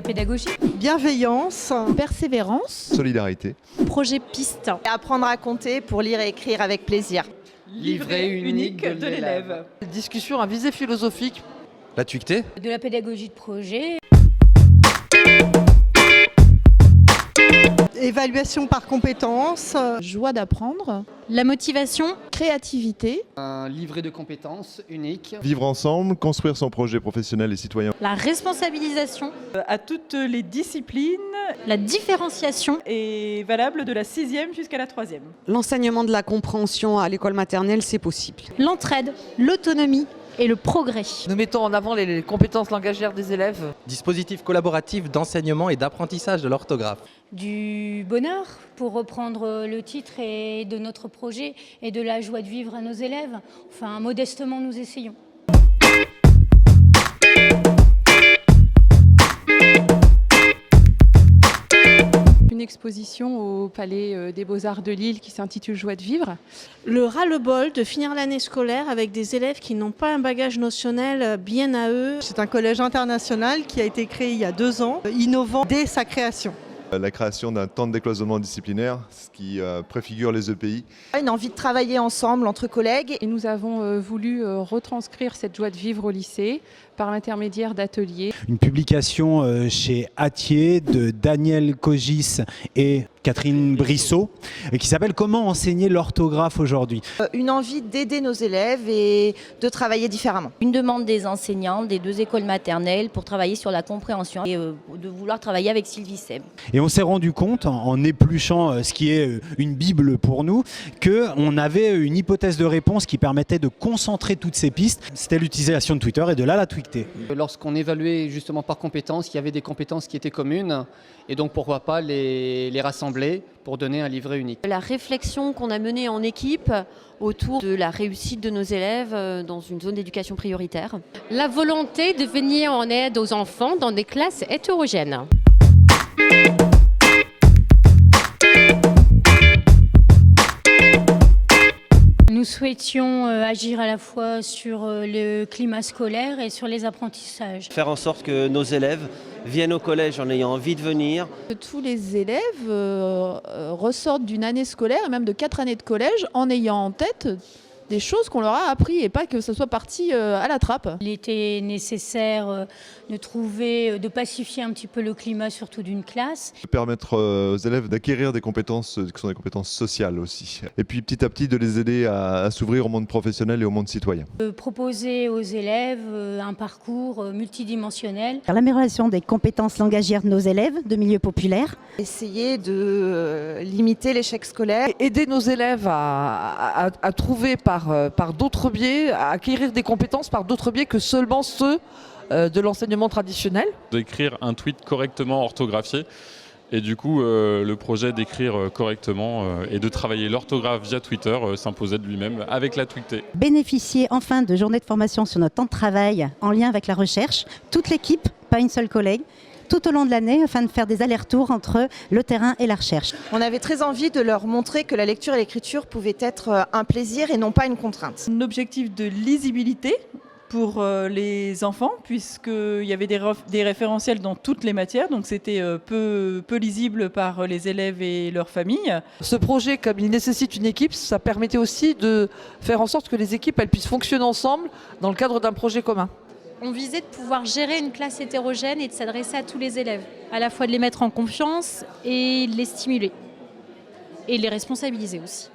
pédagogie, Bienveillance, Persévérance, Solidarité. projet piste, Apprendre à compter pour lire et écrire avec plaisir. Livret unique de l'élève. Discussion à visée philosophique. La TUICT. de la pédagogie de projet. évaluation par compétences, joie d'apprendre, La motivation, créativité, Un livret de compétences unique. Vivre ensemble, construire son projet professionnel et citoyen. la responsabilisation, À toutes les disciplines la différenciation, et valable de la 6e jusqu'à la 3e. L'enseignement de la compréhension à l'école maternelle, c'est possible. l'entraide, l'autonomie et le progrès. Nous mettons en avant les compétences langagières des élèves. Dispositif collaboratif d'enseignement et d'apprentissage de l'orthographe. Du bonheur, pour reprendre le titre de notre projet, et de la joie de vivre à nos élèves. Enfin, modestement, nous essayons. Une exposition au Palais des Beaux-Arts de Lille qui s'intitule Joie de vivre. Le ras-le-bol de finir l'année scolaire avec des élèves qui n'ont pas un bagage notionnel bien à eux. c'est un collège international qui a été créé il y a 2 ans, innovant dès sa création. La création d'un temps de décloisonnement disciplinaire, ce qui préfigure les EPI. Une envie de travailler ensemble entre collègues. Et nous avons voulu retranscrire cette joie de vivre au lycée par l'intermédiaire d'ateliers. Une publication chez Hatier de Daniel Cogis et Catherine Brissot qui s'appelle « Comment enseigner l'orthographe aujourd'hui ». Une envie d'aider nos élèves et de travailler différemment. Une demande des enseignants des 2 écoles maternelles pour travailler sur la compréhension et de vouloir travailler avec Sylvie Seb. Et on s'est rendu compte, en épluchant ce qui est une bible pour nous, qu'on avait une hypothèse de réponse qui permettait de concentrer toutes ces pistes. C'était l'utilisation de Twitter et de là la TUICT. Lorsqu'on évaluait justement par compétences, il y avait des compétences qui étaient communes et donc pourquoi pas les rassembler pour donner un livret unique. La réflexion qu'on a menée en équipe autour de la réussite de nos élèves dans une zone d'éducation prioritaire. La volonté de venir en aide aux enfants dans des classes hétérogènes. Nous souhaitions agir à la fois sur le climat scolaire et sur les apprentissages. Faire en sorte que nos élèves viennent au collège en ayant envie de venir. que tous les élèves ressortent d'une année scolaire et même de 4 années de collège en ayant en tête des choses qu'on leur a appris et pas que ça soit parti à la trappe. Il était nécessaire de pacifier un petit peu le climat, surtout d'une classe. Permettre aux élèves d'acquérir des compétences qui sont des compétences sociales aussi. Et puis petit à petit de les aider à s'ouvrir au monde professionnel et au monde citoyen. Proposer aux élèves un parcours multidimensionnel. L'amélioration des compétences langagières de nos élèves de milieu populaire. Essayer de limiter l'échec scolaire. Aider nos élèves à trouver par d'autres biais, à acquérir des compétences par d'autres biais que seulement ceux de l'enseignement traditionnel. D'écrire un tweet correctement orthographié et du coup le projet d'écrire correctement et de travailler l'orthographe via Twitter s'imposait de lui-même avec la TUICT. Bénéficier enfin de journées de formation sur notre temps de travail en lien avec la recherche. Toute l'équipe, pas une seule collègue, tout au long de l'année afin de faire des allers-retours entre le terrain et la recherche. On avait très envie de leur montrer que la lecture et l'écriture pouvaient être un plaisir et non pas une contrainte. Un objectif de lisibilité pour les enfants, puisqu'il y avait des référentiels dans toutes les matières, donc c'était peu lisible par les élèves et leurs familles. Ce projet, comme il nécessite une équipe, ça permettait aussi de faire en sorte que les équipes elles puissent fonctionner ensemble dans le cadre d'un projet commun. On visait de pouvoir gérer une classe hétérogène et de s'adresser à tous les élèves, à la fois de les mettre en confiance et de les stimuler, et de les responsabiliser aussi.